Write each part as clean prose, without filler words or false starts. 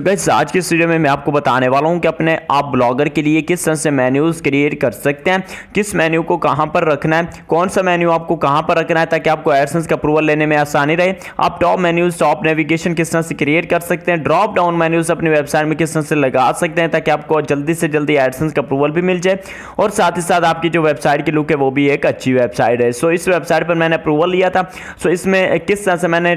Guys आज के इस वीडियो में मैं आपको बताने वाला हूं कि अपने आप ब्लॉगर के लिए किस तरह से मेन्यूज क्रिएट कर सकते हैं, किस मेन्यू को कहां पर रखना है, कौन सा मेन्यू आपको कहां पर रखना है ताकि आपको एडसेंस का अप्रूवल लेने में आसानी रहे। आप टॉप मेन्यूज, टॉप नेविगेशन किस तरह से क्रिएट कर सकते हैं, ड्रॉप डाउन मेन्यूज अपनी वेबसाइट में किस तरह से लगा सकते हैं ताकि आपको जल्दी से जल्दी एडसेंस का अप्रूवल भी मिल जाए और साथ ही साथ आपकी जो वेबसाइट की लुक है वो भी एक अच्छी वेबसाइट है। सो इस वेबसाइट पर मैंने अप्रूवल लिया था। सो इसमें किस तरह से मैंने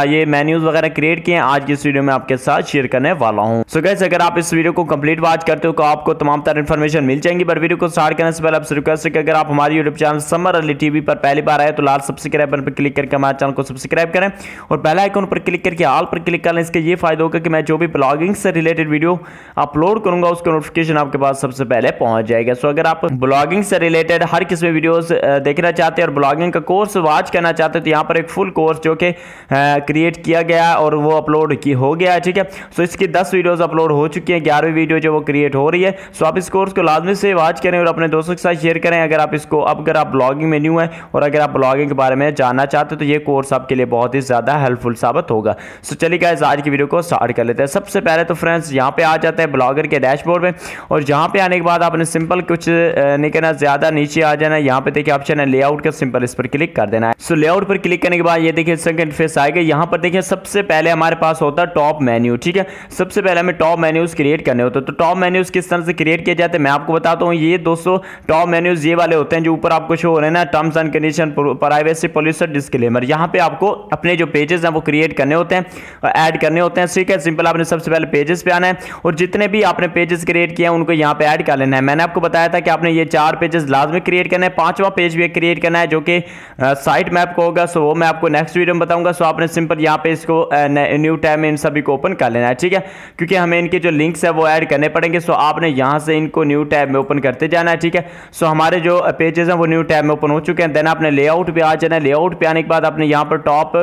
ये मेन्यूज वगैरह क्रिएट किए हैं आज की इस वीडियो में आपके साथ शेयर करने वाला हूं। सो गाइस अगर आप इस वीडियो को कंप्लीट वॉच करते हो तो आपको तमाम तरह इन्फॉर्मेशन मिल जाएंगी। पर वीडियो को स्टार्ट करने से पहले आपसे रिक्वेस्ट है कि अगर आप हमारे YouTube channel summer Ali TV पर पहली बार आए तो लाल सब्सक्राइब बटन पर क्लिक करके हमारे चैनल को सब्सक्राइब करें और बेल आइकन पर क्लिक करके ऑल पर क्लिक करें। इसके ये फायदा होगा कि मैं जो भी ब्लॉगिंग से रिलेटेड वीडियो अपलोड करूंगा उसका नोटिफिकेशन आपके पास सबसे पहले पहुंच जाएगा। सो अगर आप ब्लॉगिंग से रिलेटेड हर किस्म की वीडियोस देखना चाहते हैं और ब्लॉगिंग का कोर्स वॉच करना चाहते हैं तो यहाँ पर एक फुल कोर्स जो कि क्रिएट किया गया और वो अपलोड हो गया है। ठीक है, सो इसकी 10 वीडियोस अपलोड हो चुकी हैं, 11वीं वीडियो जो वो क्रिएट हो रही है। सो आप इस कोर्स को लाजमी से वॉच करें और अपने दोस्तों के साथ शेयर करें अगर आप इसको अगर आप ब्लॉगिंग में न्यू है और अगर आप ब्लॉगिंग के बारे में जानना चाहते हो तो ये कोर्स आपके लिए बहुत ही ज्यादा हेल्पफुल साबित होगा। सो चलिए गाइस आज की वीडियो को स्टार्ट कर लेते हैं। सबसे पहले तो फ्रेंड्स यहाँ पे आ जाते हैं ब्लॉगर के डैशबोर्ड में और यहाँ पे आने के बाद आपने सिंपल कुछ नहीं करना, ज्यादा नीचे आ जाना। यहाँ पे देखिए ऑप्शन है लेआउट का, सिंपल इस पर क्लिक कर देना है। सो लेआउट पर क्लिक करने के बाद ये देखिए सेकंड इंटरफेस आएगा। यहाँ पर देखिए सबसे पहले हमारे पास होता है टॉप मेन्यू। ठीक है, सबसे पहले हमें टॉप मेन्यूज क्रिएट करने होते हैं। तो टॉप मेन्यूज किस तरह से क्रिएट किए जाते हैं मैं आपको बताता हूँ। ये दोस्तों टॉप मेन्यूज ये वाले होते हैं जो ऊपर आपको शो हो रहे हैं ना, terms and condition, privacy policy, disclaimer. यहाँ पे आपको अपने जो पेजेस हैं वो क्रिएट करने होते हैं, ऐड करने होते हैं। ठीक है, सिंपल आपने सबसे पहले पेजेस पे आना है और जितने भी आपने पेजेस क्रिएट किए हैं उनको यहाँ पे ऐड कर लेना है। मैंने आपको बताया था कि आपने ये 4 पेजेस लाजमी क्रिएट करना है, 5वां पेज भी क्रिएट करना है जो कि साइट मैप को होगा। सो वो मैं आपको नेक्स्ट वीडियो में बताऊंगा। सो आपने सिंपल यहाँ पे इसको न्यू टैब में इन सभी को ओपन कर लेना है। ठीक है, क्योंकि हमें इनके जो लिंक्स है वो ऐड करने पड़ेंगे। सो आपने यहाँ से इनको न्यू टैब में ओपन करते जाना है। ठीक है, सो हमारे जो पेजेस हैं वो न्यू टैब में ओपन हो चुके हैं। देन आपने लेआउट पे आ जाना है। लेआउट पे आने के बाद आपने यहाँ पर टॉप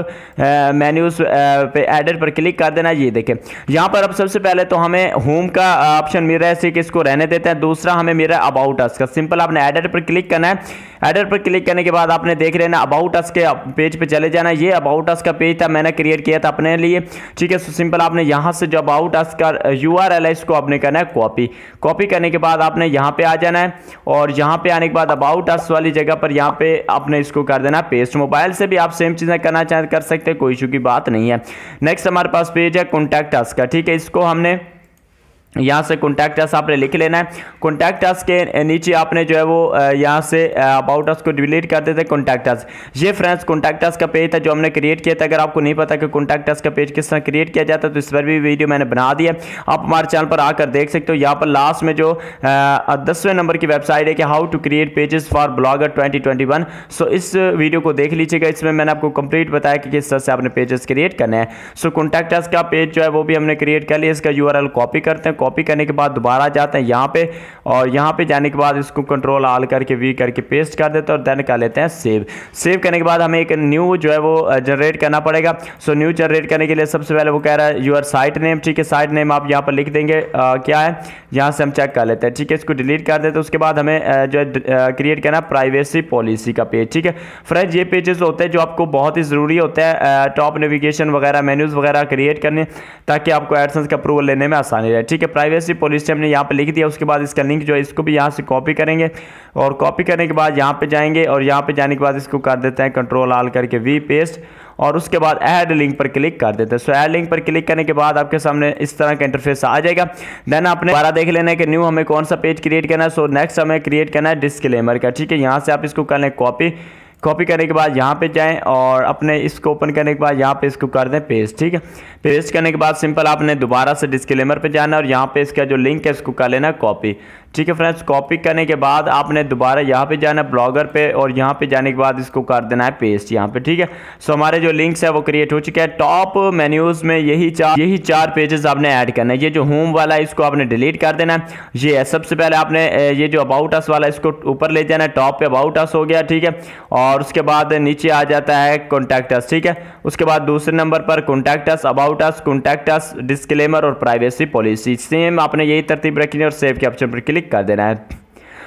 मेन्यूज पे एडिट पर क्लिक कर देना है। ये देखें यहाँ पर अब सबसे पहले तो हमें होम का ऑप्शन मिल रहा है, इसी इसको रहने देते हैं। दूसरा हमें मिल रहा है अबाउट अस का। सिंपल आपने एडिट पर क्लिक करना है। एडिट पर क्लिक करने के बाद आपने देख रहे हैं अबाउट अस के पेज पे चले जाना है। ये अबाउट अस का पेज था, मैंने क्रिएट किया था अपने लिए। ठीक है, सो सिंपल आपने यहाँ से जो अबाउट अस का URL है इसको आपने करना है कॉपी करने के बाद आपने यहाँ पे आ जाना है और यहाँ पे आने के बाद अबाउट अस वाली जगह पर यहाँ पे आपने इसको कर देना पेस्ट। मोबाइल से भी आप सेम चीजें करना चाहें कर सकते हैं, कोई इशू की बात नहीं है। नेक्स्ट हमारे पास पेज है कॉन्टैक्ट अस का। ठीक है, इसको हमने यहाँ से कॉन्टैक्ट अस आपने लिख लेना है। कॉन्टैक्ट अस के नीचे आपने जो है वो यहाँ से अबाउट अस को डिलीट कर देते हैं कॉन्टैक्ट अस। ये फ्रेंड्स कॉन्टैक्ट अस का पेज था जो हमने क्रिएट किया था। अगर आपको नहीं पता कि कॉन्टैक्ट अस का पेज किस तरह क्रिएट किया जाता है तो इस पर भी वीडियो मैंने बना दिया, आप हमारे चैनल पर आकर देख सकते हो। यहाँ पर लास्ट में जो 10वें नंबर की वेबसाइट है कि how to create pages for Blogger 2021। So इस वीडियो को देख लीजिएगा, इसमें मैंने आपको कंप्लीट बताया कि किस तरह से आपने पेजेस क्रिएट करने हैं। सो कॉन्टैक्ट अस का पेज जो है वो भी हमने क्रिएट कर लिया। इसका URL कॉपी करते हैं, कॉपी करने के बाद दोबारा जाते हैं यहाँ पे और यहाँ पे जाने के बाद इसको कंट्रोल ऑल करके वी करके पेस्ट कर देते हैं और देन कर लेते हैं सेव करने के बाद हमें एक न्यू जो है वो जनरेट करना पड़ेगा। सो न्यू जनरेट करने के लिए सबसे पहले वो कह रहा है यूर साइट नेम। ठीक है, साइट नेम आप यहाँ पर लिख देंगे क्या है, यहाँ से हम चेक कर लेते हैं। ठीक है, इसको डिलीट कर देते हैं। उसके बाद हमें जो है क्रिएट करना प्राइवेसी पॉलिसी का पेज। ठीक है फ्रेंड्स, ये पेजेस होते हैं जो आपको बहुत ही ज़रूरी होता है टॉप नेविगेशन वगैरह मेन्यूज़ वगैरह क्रिएट करने ताकि आपको एडसेंस का अप्रूवल लेने में आसानी रहे। ठीक है, प्राइवेसी पॉलिसी हमने यहाँ पे लिख दिया। उसके बाद इसका लिंक जो है इसको भी यहाँ से कॉपी करेंगे और कॉपी करने के बाद यहाँ पे जाएंगे और यहाँ पे जाने के बाद इसको कर देते हैं कंट्रोल ऑल करके वी पेस्ट और उसके बाद ऐड लिंक पर क्लिक कर देते हैं। सो ऐड लिंक पर क्लिक करने के बाद आपके सामने इस तरह का इंटरफेस आ जाएगा। देन आपने दोबारा देख लेना है कि न्यू हमें कौन सा पेज क्रिएट करना है। सो नेक्स्ट हमें क्रिएट करना है डिस्क्लेमर का। ठीक है, यहाँ से आप इसको कर लें कॉपी करने के बाद यहाँ पे जाएं और अपने इसको ओपन करने के बाद यहाँ पे इसको कर दें पेस्ट। ठीक है, पेस्ट करने के बाद सिंपल आपने दोबारा से डिस्क्लेमर पे जाना है और यहाँ पे इसका जो लिंक है इसको कर लेना कॉपी। ठीक है फ्रेंड्स, कॉपी करने के बाद आपने दोबारा यहाँ पे जाना है ब्लॉगर पे और यहाँ पे जाने के बाद इसको कर देना है पेस्ट यहाँ पे। ठीक है, सो हमारे जो लिंक्स है वो क्रिएट हो चुके हैं। टॉप मेन्यूज में यही चार पेजेस आपने ऐड करना है। ये जो होम वाला है इसको आपने डिलीट कर देना है। ये है सबसे पहले आपने ये जो अबाउट अस वाला इसको ऊपर ले जाना है, टॉप पे अबाउट अस हो गया। ठीक है, और उसके बाद नीचे आ जाता है कॉन्टैक्ट अस। ठीक है, उसके बाद दूसरे नंबर पर contact us, about us, contact us, disclaimer और प्राइवेसी पॉलिसी। सेम आपने यही तरतीब रखनी है और सेव के ऑप्शन पर क्लिक कर देना है।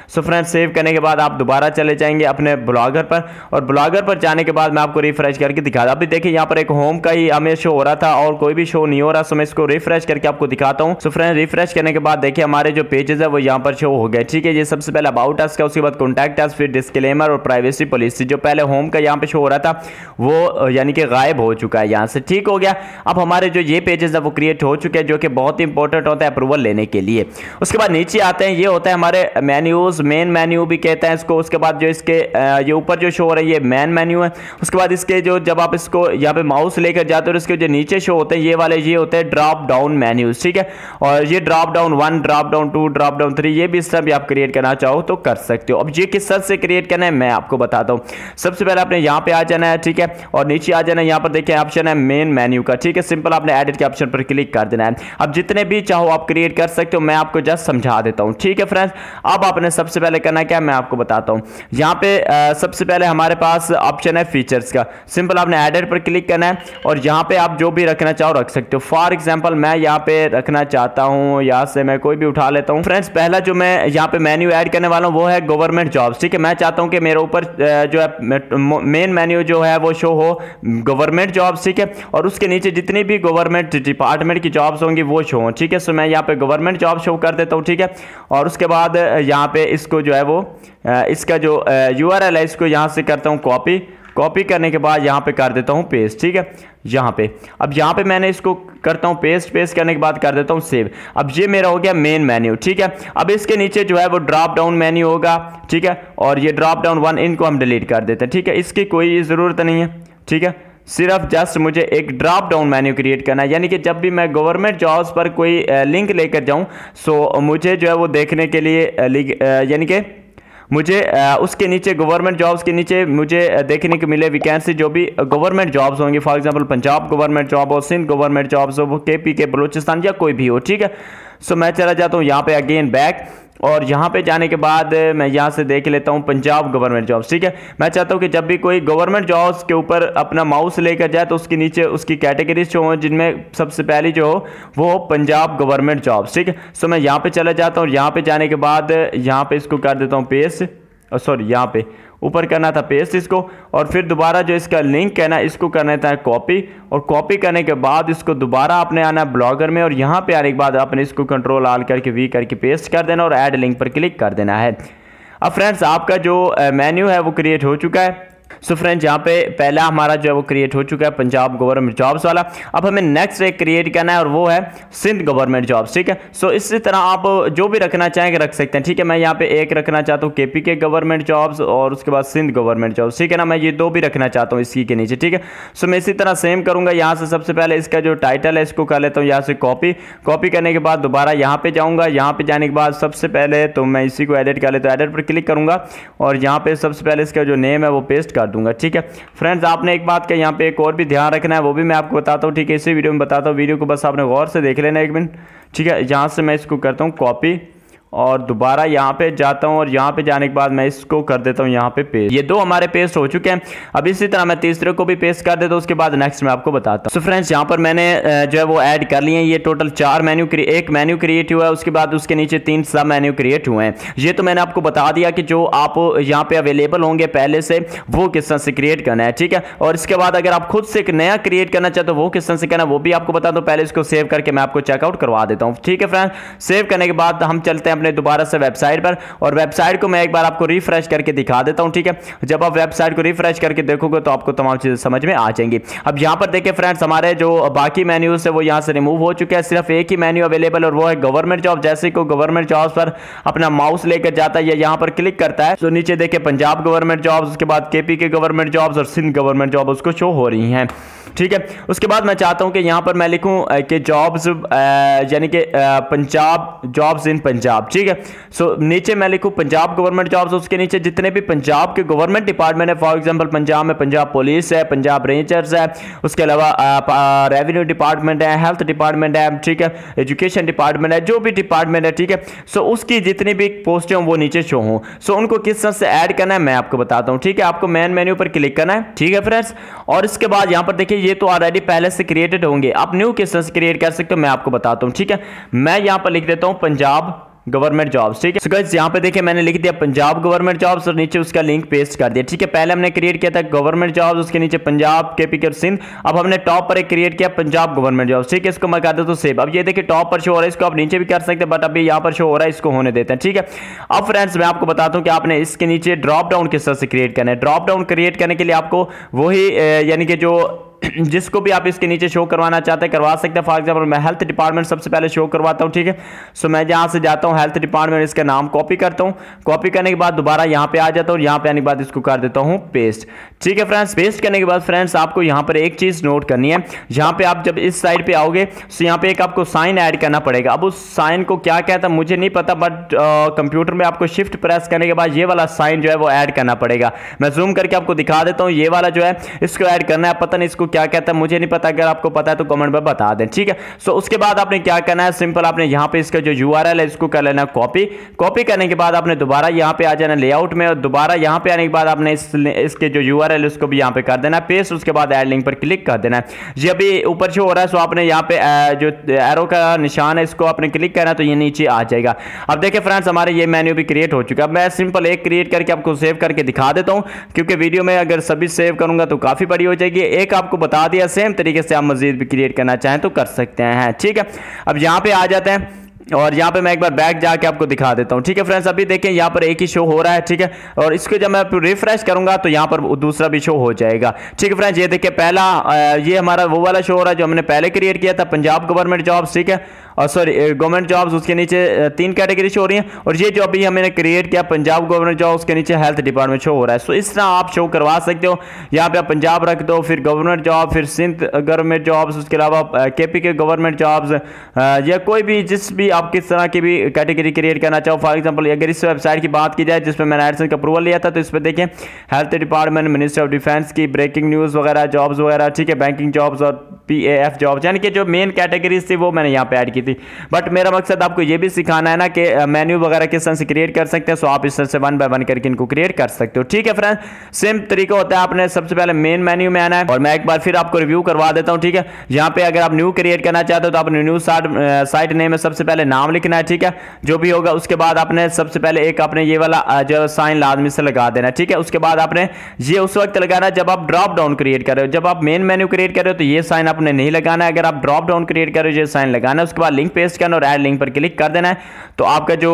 सो फ्रेंड्स सेव करने के बाद आप दोबारा चले जाएंगे अपने ब्लॉगर पर, और ब्लॉगर पर जाने के बाद मैं आपको रिफ्रेश करके दिखा दूं। अभी देखिए यहाँ पर एक होम का ही हमें शो हो रहा था और कोई भी शो नहीं हो रहा। सो मैं इसको रिफ्रेश करके आपको दिखाता हूँ। सो फ्रेंड्स रिफ्रेश करने के बाद देखिए हमारे जो पेजेस है वो यहाँ पर शो हो गए, ठीक है। ये सबसे पहले अबाउट अस का, उसके बाद कॉन्टैक्ट अस, फिर डिस्क्लेमर और प्राइवेसी पॉलिसी। जो पहले होम का यहाँ पे शो हो रहा था वो यानी कि गायब हो चुका है यहाँ से, ठीक हो गया। अब हमारे जो ये पेजेस है वो क्रिएट हो चुके हैं, जो कि बहुत ही इंपॉर्टेंट होता है अप्रूवल लेने के लिए। उसके बाद नीचे आते हैं, ये होता है हमारे मेन्यूज, मेन मेन्यू भी कहते हैं इसको। उसके बाद जो इसके ये ऊपर जो शो हो रहा है ये मेन मेन्यू है। उसके बाद इसके जो जब आप इसको यहाँ पे माउस लेकर जाते हो इसके जो नीचे शो होते हैं ये वाले, ये होते हैं ड्रॉप डाउन मेन्यूज, ठीक है। और ये drop down 1, drop down 2, drop down 3, ये भी इस तरह भी आप क्रिएट करना चाहो तो कर सकते हो। अब ये किस तरह से क्रिएट करना है मैं आपको बताता हूँ। सबसे पहले आपने यहाँ पे आ जाना है, ठीक है, और नीचे आ जाना है। यहाँ पर देखिए ऑप्शन है मेन मेन्यू का, ठीक है। सिंपल आपने एडिट के ऑप्शन पर क्लिक कर देना है। अब जितने भी चाहो आप क्रिएट कर सकते हो, मैं आपको जस्ट समझा देता हूँ, ठीक है फ्रेंड्स। अब आपने सबसे पहले करना क्या मैं आपको बताता हूँ। यहाँ पे सबसे पहले हमारे पास ऑप्शन है फीचर्स का। सिंपल आपने एडिट पर क्लिक करना है और यहाँ पे आप जो भी रखना चाहो रख सकते हो। फॉर एग्जांपल मैं यहाँ पे रखना चाहता हूँ, यहाँ से मैं कोई भी उठा लेता हूँ। फ्रेंड्स पहला जो मैं यहाँ पे मेन्यू ऐड करने वाला हूँ वो है गवर्नमेंट जॉब्स, ठीक है। मैं चाहता हूँ कि मेरे ऊपर जो है मेन मेन्यू जो है वो शो हो गवर्नमेंट जॉब्स, ठीक है, और उसके नीचे जितनी भी गवर्नमेंट डिपार्टमेंट की जॉब्स होंगी वो शो हो, ठीक है। सो मैं यहाँ पे गवर्नमेंट जॉब शो कर देता हूँ, ठीक है। और उसके बाद यहाँ पे इसको जो है वो इसका जो URL है इसको यहाँ से करता हूँ कॉपी करने के बाद यहाँ पे कर देता हूँ पेस्ट, ठीक है। यहाँ पे अब यहाँ पे मैंने इसको करता हूँ पेस्ट करने के बाद कर देता हूँ सेव। अब ये मेरा हो गया मेन मेन्यू, ठीक है। अब इसके नीचे जो है वो ड्रॉप डाउन मेन्यू होगा, ठीक है, और ये ड्रॉप डाउन 1 इनको हम डिलीट कर देते हैं, ठीक है। इसकी कोई ज़रूरत नहीं है, ठीक है। सिर्फ जस्ट मुझे एक ड्रॉप डाउन मेन्यू क्रिएट करना है, यानी कि जब भी मैं गवर्नमेंट जॉब्स पर कोई लिंक लेकर जाऊं सो मुझे जो है वो देखने के लिए यानी कि मुझे उसके नीचे गवर्नमेंट जॉब्स के नीचे मुझे देखने को मिले वैकेंसी जो भी गवर्नमेंट जॉब्स होंगी। For example Punjab government job हो, सिंध गवर्नमेंट जॉब्स हो, KP के बलूचिस्तान या कोई भी हो, ठीक है। सो मैं चला जाता हूँ यहाँ पे अगेन बैक, और यहाँ पे जाने के बाद मैं यहाँ से देख लेता हूँ पंजाब गवर्नमेंट जॉब्स, ठीक है। मैं चाहता हूँ कि जब भी कोई गवर्नमेंट जॉब्स के ऊपर अपना माउस लेकर जाए तो उसके नीचे उसकी कैटेगरीज जो हो, जिनमें सबसे पहली जो हो वो पंजाब गवर्नमेंट जॉब्स, ठीक है। सो मैं यहाँ पे चला जाता हूँ, यहाँ पे जाने के बाद यहाँ पे इसको कर देता हूँ पेस्ट, सॉरी यहाँ पे ऊपर करना था पेस्ट इसको, और फिर दोबारा जो इसका लिंक है ना इसको करना था कॉपी, और कॉपी करने के बाद इसको दोबारा आपने आना ब्लॉगर में, और यहाँ पे आने के बाद आपने इसको कंट्रोल आल करके V करके पेस्ट कर देना और ऐड लिंक पर क्लिक कर देना है। अब फ्रेंड्स आपका जो मेन्यू है वो क्रिएट हो चुका है। सो फ्रेंड्स यहाँ पे पहला हमारा जो है वो क्रिएट हो चुका है पंजाब गवर्नमेंट जॉब्स वाला। अब हमें नेक्स्ट एक क्रिएट करना है और वो है सिंध गवर्नमेंट जॉब्स, ठीक है। सो इसी तरह आप जो भी रखना चाहेंगे रख सकते हैं, ठीक है। मैं यहाँ पे एक रखना चाहता हूँ KP के गवर्नमेंट जॉब्स और उसके बाद सिंध गवर्नमेंट जॉब्स, ठीक है ना। मैं ये दो भी रखना चाहता हूँ इसी के नीचे, ठीक है। सो मैं इसी तरह सेम करूँगा। यहाँ से सबसे पहले इसका जो टाइटल है इसको कर लेता हूँ यहाँ से कॉपी करने के बाद दोबारा यहाँ पे जाऊँगा। यहाँ पे जाने के बाद सबसे पहले तो मैं इसी को एडिट कर लेता हूँ, एडिट पर क्लिक करूँगा और यहाँ पे सबसे पहले इसका जो नेम है वो पेस्ट कर दूंगा, ठीक है। फ्रेंड्स आपने एक बात का यहाँ पे एक और भी ध्यान रखना है, वो भी मैं आपको बताता हूँ, ठीक है। इसी वीडियो में बताता हूँ, वीडियो को बस आपने गौर से देख लेना एक मिनट, ठीक है। यहाँ से मैं इसको करता हूँ कॉपी और दोबारा यहाँ पे जाता हूँ और यहाँ पे जाने के बाद मैं इसको कर देता हूँ यहाँ पे पेस्ट। ये दो हमारे पेस्ट हो चुके हैं। अब इसी तरह मैं तीसरे को भी पेस्ट कर देता हूँ, उसके बाद नेक्स्ट मैं आपको बताता हूँ। सो फ्रेंड्स यहाँ पर मैंने जो है वो ऐड कर लिए हैं। ये टोटल 4 मेन्यू, एक मेन्यू क्रिएट हुआ है, उसके बाद उसके नीचे 3 सब मेन्यू क्रिएट हुए हैं। ये तो मैंने आपको बता दिया कि जो आप यहाँ पे अवेलेबल होंगे पहले से वो किस तरह से क्रिएट करना है, ठीक है। और इसके बाद अगर आप खुद से एक नया क्रिएट करना चाहते हो वो किस तरह से करना है वो भी आपको बता दो। पहले इसको सेव करके मैं आपको चेकआउट करवा देता हूँ, ठीक है फ्रेंड्स। सेव करने के बाद हम चलते हैं अपने दोबारा से वेबसाइट पर, और वेबसाइट को मैं एक बार आपको रिफ्रेश करके दिखा देता हूं, ठीक है। जब आप वेबसाइट को रिफ्रेश करके देखोगे तो आपको तमाम चीजें समझ में आ जाएंगी। अब यहां पर देखिए फ्रेंड्स हमारे जो बाकी मेन्यूज है वो यहां से रिमूव हो चुके हैं। सिर्फ एक ही मेन्यू अवेलेबल और वो है गवर्नमेंट जॉब। जैसे को गवर्नमेंट जॉब्स पर अपना माउस लेकर जाता है या यहां पर क्लिक करता है तो नीचे देखिए पंजाब गवर्नमेंट जॉब्स, उसके बाद KP के गवर्नमेंट जॉब्स और सिंध गवर्नमेंट जॉब उसको शो हो रही हैं, ठीक है। उसके बाद मैं चाहता हूं कि यहां पर मैं लिखूं कि जॉब्स यानी कि पंजाब जॉब्स इन पंजाब, ठीक है। सो नीचे मैं लिखूं पंजाब गवर्नमेंट जॉब्स, उसके नीचे जितने भी पंजाब के गवर्नमेंट डिपार्टमेंट है, फॉर एग्जांपल पंजाब में पंजाब पुलिस है, पंजाब रेंजर्स है, उसके अलावा रेवेन्यू डिपार्टमेंट है, हेल्थ डिपार्टमेंट है, ठीक है, एजुकेशन डिपार्टमेंट है, जो भी डिपार्टमेंट है, ठीक है। सो उसकी जितनी भी पोस्टें हों वो नीचे शो हों। सो उनको किस तरह से ऐड करना है मैं आपको बताता हूं, ठीक है। आपको मेन मेन्यू पर क्लिक करना है, ठीक है फ्रेंड्स। और इसके बाद यहां पर देखिए ये तो ऑलरेडी पहले से क्रिएटेड होंगे, आप न्यू किस तरह से क्रिएट कर सकते हो मैं आपको बताता हूं, ठीक है। मैं यहां पर लिख देता हूं पंजाब गवर्नमेंट जॉब्स। ठीक है, सो गाइस यहाँ पे देखिए मैंने लिख दिया पंजाब गवर्नमेंट जॉब्स और नीचे उसका लिंक पेस्ट कर दिया। ठीक है, पहले हमने क्रिएट किया था गवर्नमेंट जॉब्स, उसके नीचे पंजाब, केपी और सिंध। अब हमने टॉप पर एक क्रिएट किया पंजाब गवर्नमेंट जॉब्स। ठीक है, इसको मैं कर देता हूं सेव। अब ये देखिए टॉप पर शो हो रहा है, इसको आप नीचे भी कर सकते हैं बट अभी यहाँ पर शो हो रहा है, इसको होने देते हैं। ठीक है, अब फ्रेंड्स मैं आपको बताता हूँ कि आपने इसके नीचे ड्रॉप डाउन किस तरह से क्रिएट करना है। ड्रॉप डाउन क्रिएट करने के लिए आपको वही यानी कि जो जिसको भी आप इसके नीचे शो करवाना चाहते हैं करवा सकते हैं। फॉर एग्जांपल मैं हेल्थ डिपार्टमेंट सबसे पहले शो करवाता हूं। ठीक है, सो मैं जहां से जाता हूं हेल्थ डिपार्टमेंट, इसका नाम कॉपी करता हूं। कॉपी करने के बाद दोबारा यहां पे आ जाता हूं, यहां पे आने के बाद इसको कर देता हूं पेस्ट। ठीक है फ्रेंड्स, पेस्ट करने के बाद फ्रेंड्स आपको यहां पर एक चीज नोट करनी है। यहां पे आप जब इस साइड पे आओगे तो यहां पे एक आपको साइन ऐड करना पड़ेगा। अब उस साइन को क्या कहता है मुझे नहीं पता, बट कंप्यूटर में आपको शिफ्ट प्रेस करने के बाद ये वाला साइन जो है वो ऐड करना पड़ेगा। मैं जूम करके आपको दिखा देता हूं, ये वाला जो है इसको ऐड करना है। पता नहीं इसको क्या कहता है, मुझे नहीं पता, अगर आपको पता है तो कमेंट में बता दें। ठीक है, सो उसके बाद आपने क्या करना है, सिंपल आपने यहां पे इसका जो यूआरएल है इसको कर लेना कॉपी। कॉपी करने के बाद आपने दोबारा यहां पे आ जाना लेआउट में, और दोबारा यहां पे आने के बाद आपने इसके जो यूआरएल उसको भी यहां पे कर देना पेस्ट। उसके बाद ऐड लिंक पर क्लिक कर देना है। ये अभी ऊपर शो हो रहा है, सो आपने यहां पे जो एरो का निशान है इसको आपने क्लिक करना तो ये नीचे आ जाएगा। अब देखिए फ्रेंड्स हमारे ये मेन्यू भी क्रिएट हो चुका है। मैं सिंपल एक क्रिएट करके आपको सेव करके दिखा देता हूं, क्योंकि वीडियो में अगर सभी सेव करूंगा तो काफी बड़ी हो जाएगी। एक आपको बता दिया, सेम तरीके से आप मजीद भी क्रिएट करना चाहें तो कर सकते हैं। ठीक है, अब यहां पे आ जाते हैं और यहाँ पे मैं एक बार बैक जाके आपको दिखा देता हूँ। ठीक है फ्रेंड्स, अभी देखें यहाँ पर एक ही शो हो रहा है। ठीक है, और इसको जब मैं रिफ्रेश करूंगा तो यहाँ पर दूसरा भी शो हो जाएगा। ठीक है फ्रेंड्स, ये देखिए पहला ये हमारा वो वाला शो हो रहा है जो हमने पहले क्रिएट किया था पंजाब गवर्नमेंट जॉब्स। ठीक है, और सॉरी गवर्नमेंट जॉब्स, उसके नीचे 3 कैटेगरी शो हो रही हैं। और ये जो अभी हमने क्रिएट किया पंजाब गवर्नमेंट जॉब्स, उसके नीचे हेल्थ डिपार्टमेंट शो हो रहा है। सो इस तरह आप शो करवा सकते हो। यहाँ पे आप पंजाब रख दो, फिर गवर्नमेंट जॉब, फिर सिंध गवर्नमेंट जॉब्स, उसके अलावा केपी के गवर्नमेंट जॉब्स, या कोई भी जिस भी आप किस तरह की भी कैटेगरी क्रिएट करना चाहो। फॉर एग्जांपल अगर इस वेबसाइट की बात की जाए जिसमें मैंने एडसेंस का अप्रूवल लिया था, तो इस पर देखें health department, ministry of defence की ब्रेकिंग न्यूज़ वगैरह जॉब्स वगैरह। ठीक है, बैंकिंग जॉब्स और PAF जॉब्स, यानी कि जो मेन कैटेगरीज थी वो मैंने यहाँ पे ऐड की थी। बट मेरा मकसद आपको ये भी सिखाना है ना कि मेन्यू वगैरह किस तरह से क्रिएट कर सकते हैं। सो आप इस तरह से 1 बाय 1 करके इनको क्रिएट कर सकते हो। ठीक है फ्रेंड्स, सेम तरीका होता है। आपने सबसे पहले मेन मेन्यू में आना है, और मैं एक बार फिर आपको रिव्यू करवा देता हूँ। ठीक है, यहाँ पे अगर आप न्यू क्रिएट करना चाहते हो तो आपने न्यू साइट नेम में सबसे पहले नाम लिखना है। ठीक है, जो भी होगा उसके बाद आपने सबसे पहले एक आपने ये वाला जो साइन लाजमी से लगा देना। ठीक है, उसके बाद आपने ये उस वक्त लगाना जब आप ड्रॉप डाउन क्रिएट कर रहे हो। जब आप मेन मेन्यू क्रिएट कर रहे हो तो ये साइन आपने नहीं लगाना है। अगर आप ड्रॉप डाउन क्रिएट कर रहे हो ये साइन लगाना है। उसके बाद लिंक पेस्ट करना और ऐड लिंक पर क्लिक कर देना है, तो आपका जो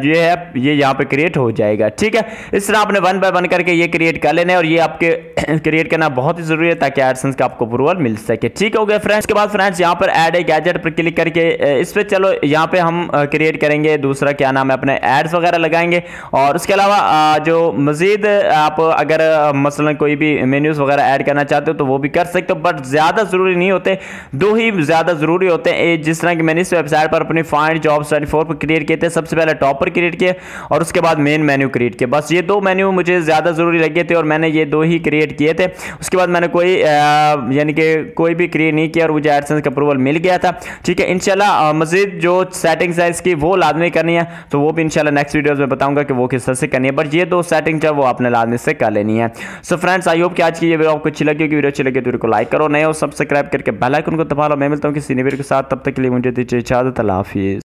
ये है ये यहाँ पे क्रिएट हो जाएगा। ठीक है, इस तरह आपने 1 बाय 1 करके ये क्रिएट कर लेना है, और ये आपके क्रिएट करना बहुत ही जरूरी है ताकि एडसेंस का आपको अप्रूवल मिल सके। ठीक हो गया फ्रेंड्स, के बाद फ्रेंड्स यहाँ पर ऐड ए गैजेट पर क्लिक करके इस पे चलो यहाँ पे हम क्रिएट करेंगे दूसरा क्या नाम है अपने एड्स वगैरह लगाएंगे। और उसके अलावा जो मजीद आप अगर मसलन कोई भी मेन्यूज वगैरह ऐड करना चाहते हो तो वो भी कर सकते हो, बट ज्यादा जरूरी नहीं होते, 2 ही ज्यादा जरूरी होते हैं। जिस तरह की मैंने इस वेबसाइट पर अपनी फाइंड जॉब्स 24 पर क्रिएट किए थे, सबसे पहले टॉप पर क्रिएट किए और उसके बाद मेन मेन्यू क्रिएट किए। बस ये 2 मेन्यू मुझे ज्यादा जरूरी लगे थे और मैंने ये 2 ही क्रिएट किए थे। उसके बाद मैंने कोई यानी कि कोई भी क्रिएट नहीं किया और मुझे एडसेंस का अप्रूवल मिल गया था। ठीक है, इंशाल्लाह मजीद जो सेटिंग्स है इसकी वो लाजमी करनी है, तो वो भी इंशाल्लाह नेक्स्ट वीडियोस में बताऊंगा कि वो किस तरह से करनी है। बट ये 2 सेटिंग्स है वो आपने लाजमी से कर लेनी है। सो फ्रेंड्स, आई होप कि आज की ये वीडियो आपको अच्छी लगी होगी। वीडियो अच्छी लगी तो वीडियो को लाइक करो, नए हो सब्सक्राइब करके बेल आइकन को दबा लो। मैं मिलता हूं किसी नई वीडियो के साथ, तब तक के लिए मुझे दीजिए इजाजत। अल्लाह हाफिज़।